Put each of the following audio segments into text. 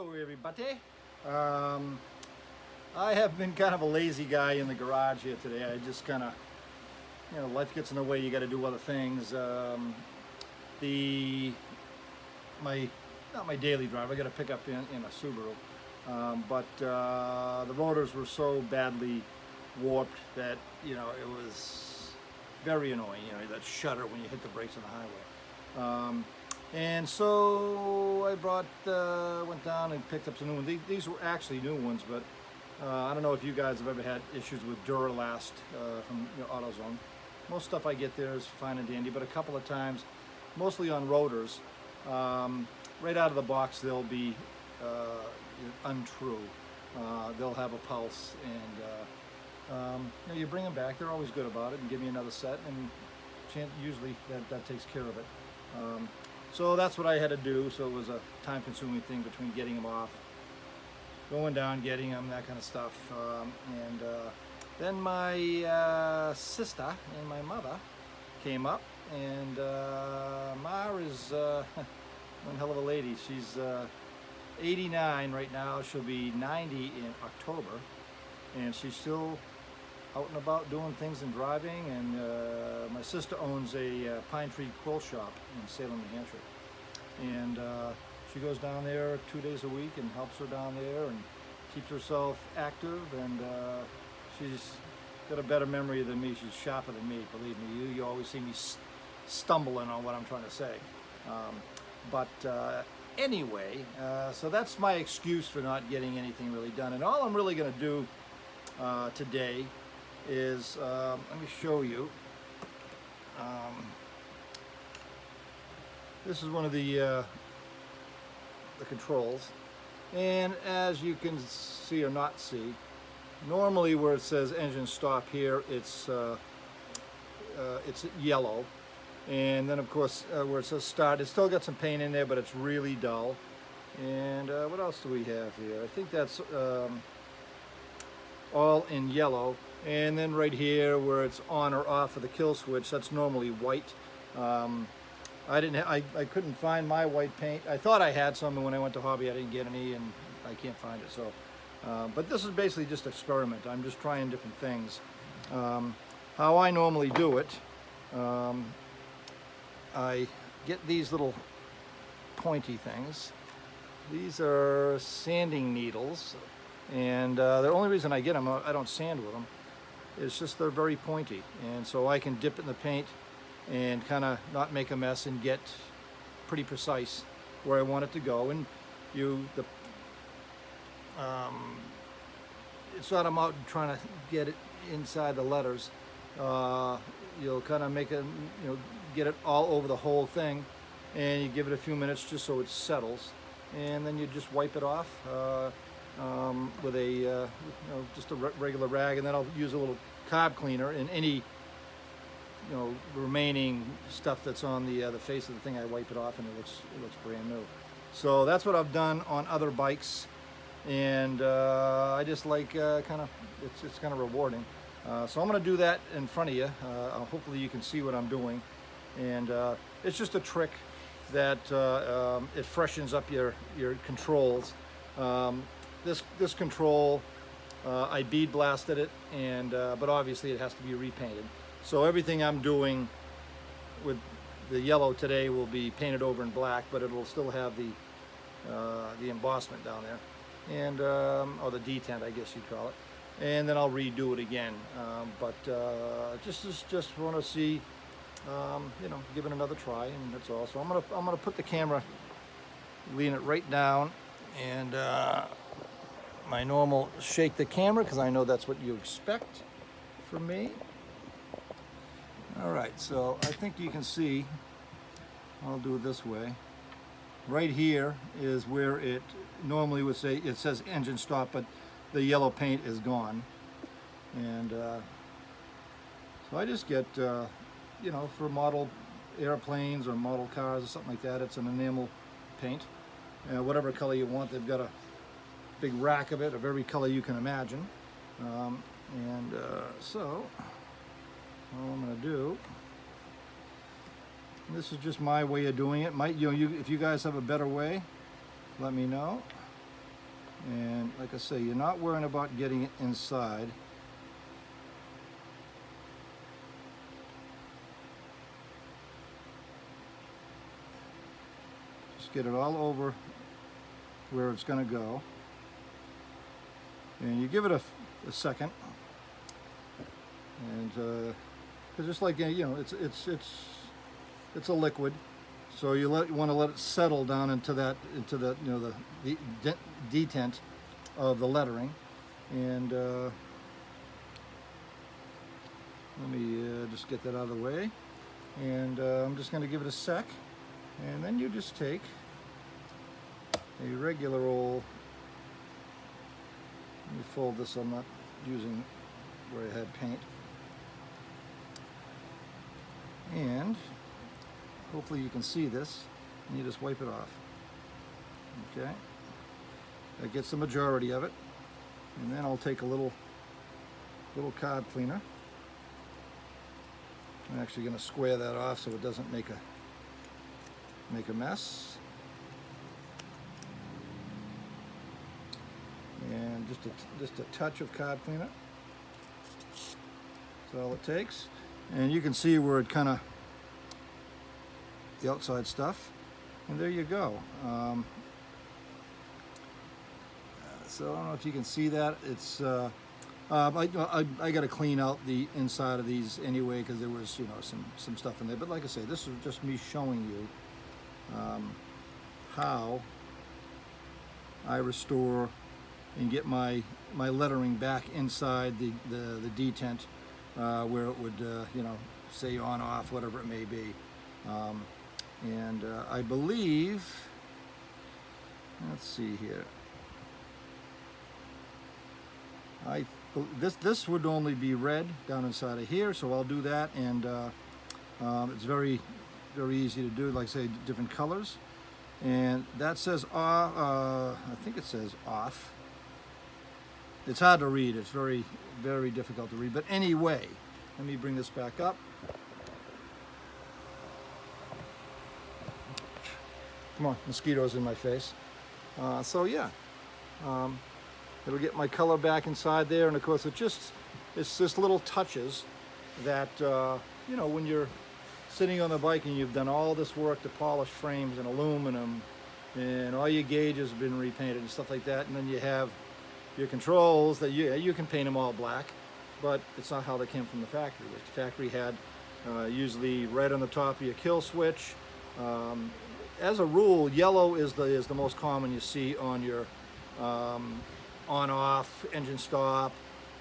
Hello everybody. I have been kind of a lazy guy in the garage here today. I just kind of, life gets in the way. You got to do other things. Not my daily drive. I got to pick up in a Subaru, but the rotors were so badly warped that it was very annoying. That shudder when you hit the brakes on the highway. And so I went down and picked up some new ones. These were actually new ones, but I don't know if you guys have ever had issues with Duralast from AutoZone. Most stuff I get there is fine and dandy, but a couple of times, mostly on rotors, right out of the box they'll be untrue. They'll have a pulse, and you bring them back. They're always good about it and give me another set, and usually that takes care of it. So that's what I had to do. So it was a time-consuming thing between getting them off, going down, getting them, that kind of stuff. Then my sister and my mother came up, and Ma is one hell of a lady. She's 89 right now. She'll be 90 in October, and she's still out and about doing things and driving. And my sister owns a pine tree quill shop in Salem, New Hampshire, and she goes down there 2 days a week and helps her down there and keeps herself active. And she's got a better memory than me. She's sharper than me, believe me. You always see me stumbling on what I'm trying to say. Anyway, so that's my excuse for not getting anything really done. And all I'm really going to do today is, let me show you. This is one of the controls, and as you can see or not see, normally where it says engine stop here, it's yellow, and then of course where it says start, it's still got some paint in there, but it's really dull. And what else do we have here? I think that's all in yellow. And then right here where it's on or off of the kill switch, that's normally white. I couldn't find my white paint. I thought I had some, and when I went to Hobby I didn't get any, and I can't find it. So but this is basically just an experiment. I'm just trying different things. How I normally do it, I get these little pointy things. These are sanding needles, and the only reason I get them, I don't sand with them, it's just they're very pointy, and so I can dip it in the paint and kind of not make a mess and get pretty precise where I want it to go. And it's not about trying to get it inside the letters. You'll kind of make it, get it all over the whole thing, and you give it a few minutes just so it settles, and then you just wipe it off with a just a regular rag, and then I'll use a little carb cleaner, and any remaining stuff that's on the face of the thing, I wipe it off, and it looks brand new. So that's what I've done on other bikes, and I just like it's kind of rewarding. So I'm going to do that in front of you. Hopefully you can see what I'm doing, and it's just a trick that it freshens up your controls. This control, I bead blasted it, and but obviously it has to be repainted. So everything I'm doing with the yellow today will be painted over in black, but it'll still have the embossment down there, and or the detent, I guess you'd call it. And then I'll redo it again. Just want to see, give it another try, and that's all. So I'm gonna put the camera, lean it right down, and my normal shake the camera, because I know that's what you expect from me. All right, so I think you can see. I'll do it this way. Right here is where it normally would say, it says engine stop, but the yellow paint is gone. And so I just get, for model airplanes or model cars or something like that, it's an enamel paint. Whatever color you want, they've got a big rack of it of every color you can imagine. So all I'm going to do, this is just my way of doing it. If you guys have a better way, let me know. And like I say, you're not worrying about getting it inside. Just get it all over where it's going to go. And you give it a second. And because just like, you know, it's a liquid, so you want to let it settle down into the you know, the detent of the lettering. And let me just get that out of the way. And I'm just going to give it a sec, and then you just take a regular old. Let me fold this. I'm not using where I had paint. And hopefully you can see this, and you just wipe it off. Okay, that gets the majority of it. And then I'll take a little card cleaner. I'm actually going to square that off so it doesn't make a mess. And just a touch of card cleaner. That's all it takes. And you can see where it kind of, the outside stuff, and there you go. So I don't know if you can see that. It's I got to clean out the inside of these anyway, because there was, you know, some stuff in there. But like I say, this is just me showing you how I restore and get my lettering back inside the detent. Where it would, you know, say on, off, whatever it may be. And I believe, let's see here. This would only be red down inside of here, so I'll do that. And it's very easy to do, like I say, different colors. And that says off, I think it says off. It's hard to read. It's very difficult to read. But anyway, let me bring this back up. Come on, mosquitoes in my face. So yeah, it'll get my color back inside there. And of course, it's just little touches that, you know, when you're sitting on the bike and you've done all this work to polish frames and aluminum, and all your gauges have been repainted and stuff like that, and then you have your controls that you can paint them all black, but it's not how they came from the factory. The factory had usually red on the top of your kill switch. As a rule, yellow is the most common you see on your on-off, engine stop,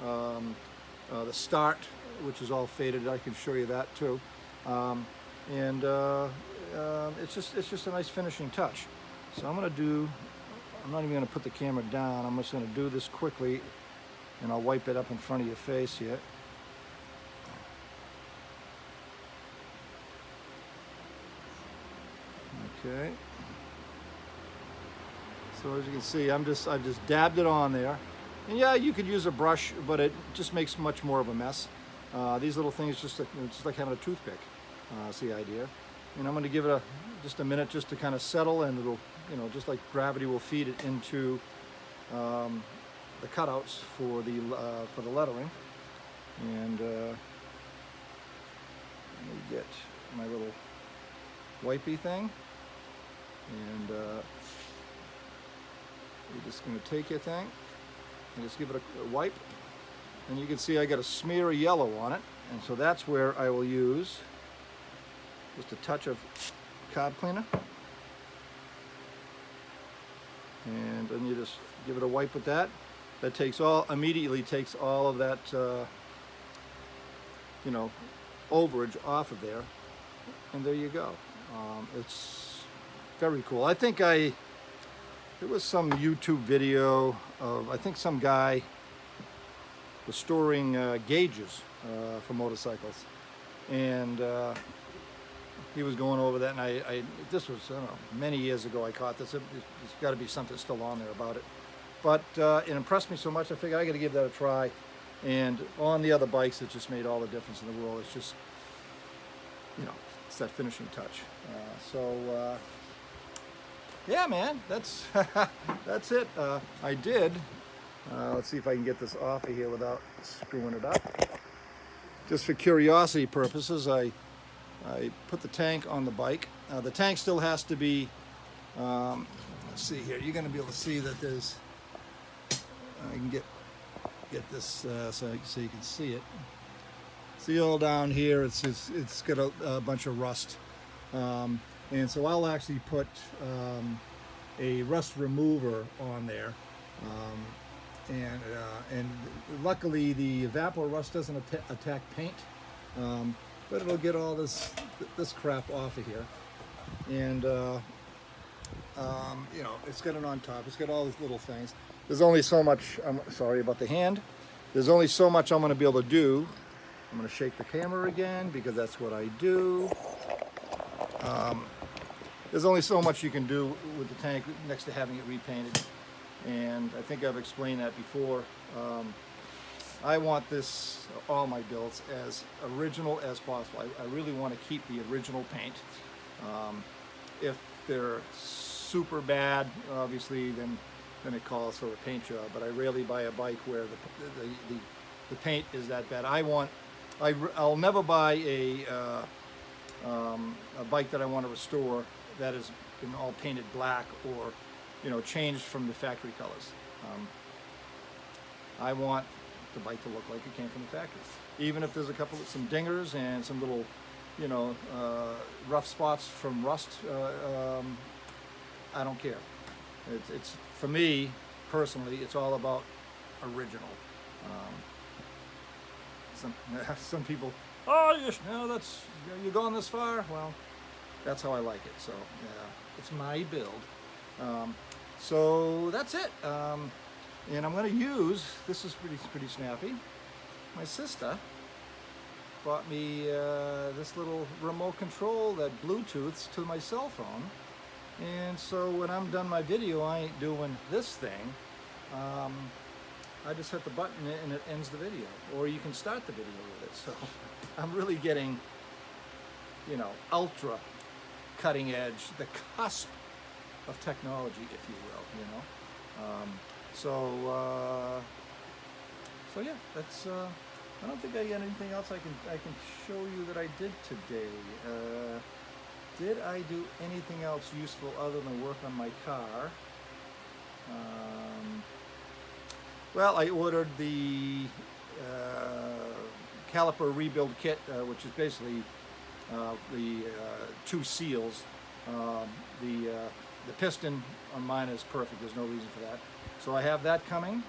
the start, which is all faded. I can show you that too. And it's just a nice finishing touch. So I'm not even going to put the camera down. I'm just going to do this quickly, and I'll wipe it up in front of your face here. Okay. So as you can see, I've just dabbed it on there. And yeah, you could use a brush, but it just makes much more of a mess. These little things, just like having a toothpick. That's the idea. And I'm going to give it just a minute just to kind of settle, and it'll, you know, just like gravity will feed it into the cutouts for the lettering. And let me get my little wipey thing, and you're just going to take your thing and just give it a wipe, and you can see I got a smear of yellow on it, and so that's where I will use just a touch of card cleaner, and then you just give it a wipe with that. That immediately takes all of that you know, overage off of there, and there you go. It's very cool. I think there was some YouTube video of, I think some guy restoring gauges for motorcycles, and he was going over that, and this was, I don't know, many years ago I caught this. There's got to be something still on there about it, but it impressed me so much I figured I got to give that a try. And on the other bikes, it just made all the difference in the world. It's just, you know, it's that finishing touch. yeah, man, that's that's it. I did. Let's see if I can get this off of here without screwing it up. Just for curiosity purposes, I put the tank on the bike. The tank still has to be, let's see here, you're going to be able to see that there's, I can get this so you can see it. See all down here, it's got a bunch of rust. And so I'll actually put a rust remover on there. And luckily the evapor rust doesn't attack paint, but it'll get all this crap off of here. And you know, it's got it on top. It's got all these little things. There's only so much. I'm sorry about the hand. There's only so much I'm going to be able to do. I'm going to shake the camera again because that's what I do. There's only so much you can do with the tank next to having it repainted. And I think I've explained that before. I want this, all my builds, as original as possible. I really want to keep the original paint. If they're super bad, obviously, then it calls for a paint job. But I rarely buy a bike where the paint is that bad. I'll never buy a bike that I want to restore that has been all painted black or, you know, changed from the factory colors. I want the bike to look like it came from the factory. Even if there's some dingers and some little, you know, rough spots from rust, I don't care. It's for me personally, it's all about original. Some people, oh, that's, you're going this far. Well, that's how I like it. So yeah, it's my build. So that's it. And I'm going to use, this is pretty snappy. My sister bought me this little remote control that Bluetooths to my cell phone. And so when I'm done my video, I ain't doing this thing. I just hit the button and it ends the video. Or you can start the video with it. So I'm really getting, you know, ultra cutting edge, the cusp of technology, if you will, you know. So yeah, that's. I don't think I got anything else I can show you that I did today. Did I do anything else useful other than work on my car? Well, I ordered the caliper rebuild kit, which is basically the two seals. The piston on mine is perfect. There's no reason for that. So I have that coming.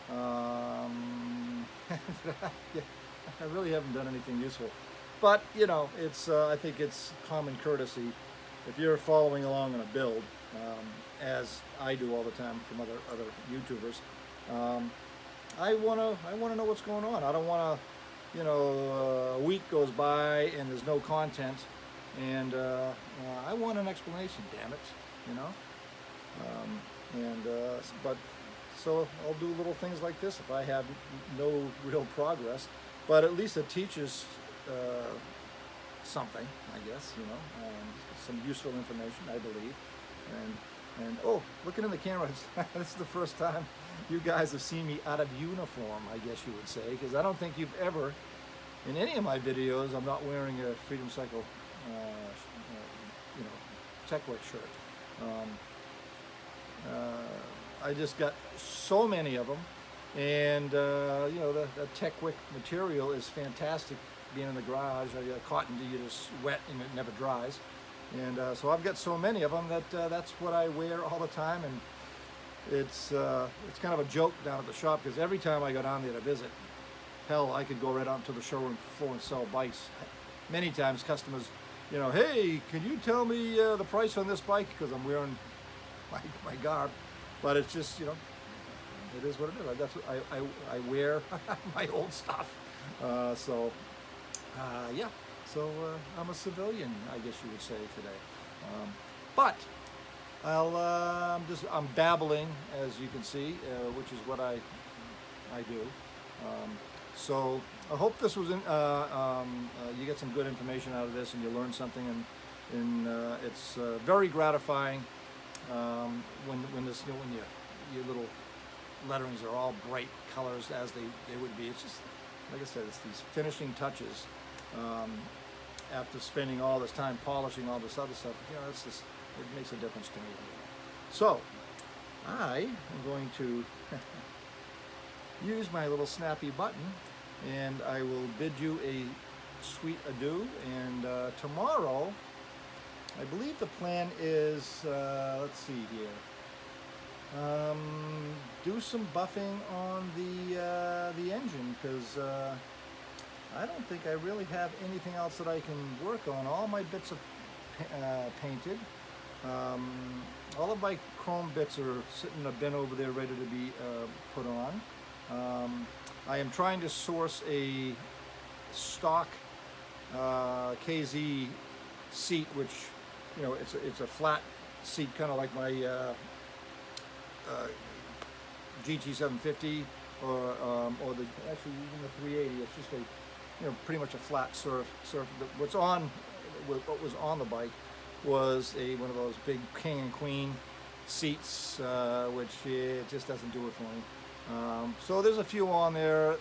Yeah, I really haven't done anything useful. But, you know, it's I think it's common courtesy if you're following along on a build, as I do all the time from other YouTubers. I wanna know what's going on. I don't wanna, you know, a week goes by and there's no content, and I want an explanation. Damn it, you know. But so I'll do little things like this if I have no real progress. But at least it teaches something, I guess, you know, some useful information, I believe. And oh, looking in the camera, this is the first time you guys have seen me out of uniform, I guess you would say, because I don't think you've ever, in any of my videos, I'm not wearing a Freedom Cycle, you know, Tech Work shirt. I just got so many of them, and you know, the Tech Wick material is fantastic. Being in the garage, cotton you just wet and it never dries, and so I've got so many of them that that's what I wear all the time, and it's kind of a joke down at the shop because every time I go down there to visit, hell, I could go right out to the showroom floor and sell bikes. Many times customers, you know, hey, can you tell me the price on this bike, because I'm wearing my garb. But it's just, you know, it is what it is. That's what I wear my old stuff. Yeah. So I'm a civilian, I guess you would say today. But I'm babbling, as you can see, which is what I do. So I hope this was you get some good information out of this and you learn something, and it's very gratifying when this, when your little letterings are all bright colors as they would be. It's just, like I said, it's these finishing touches. After spending all this time polishing all this other stuff, it's just, it makes a difference to me anyway. So, I am going to use my little snappy button, and I will bid you a sweet adieu. And tomorrow, I believe the plan is, let's see here, do some buffing on the engine, because I don't think I really have anything else that I can work on. All my bits are painted. All of my chrome bits are sitting in a bin over there ready to be put on. I am trying to source a stock KZ seat, which, it's a flat seat, kind of like my GT750 or actually even the 380. It's just a pretty much a flat surf. What was on the bike was one of those big king and queen seats, which it just doesn't do it for me. So there's a few on there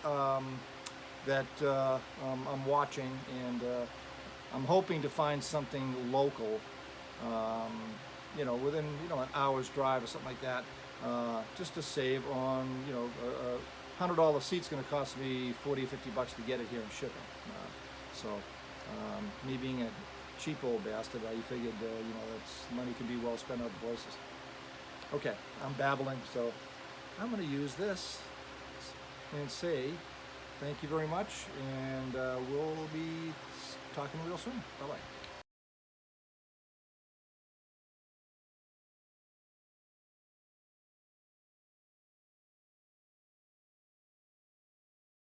that I'm watching, and I'm hoping to find something local, within an hour's drive or something like that, just to save on, a $100 seat's going to cost me $40 or $50 to get it here and ship it. So me being a cheap old bastard, I figured, that's money can be well spent other places. Okay, I'm babbling, so I'm going to use this and say thank you very much, and we'll be talking real soon. Bye-bye.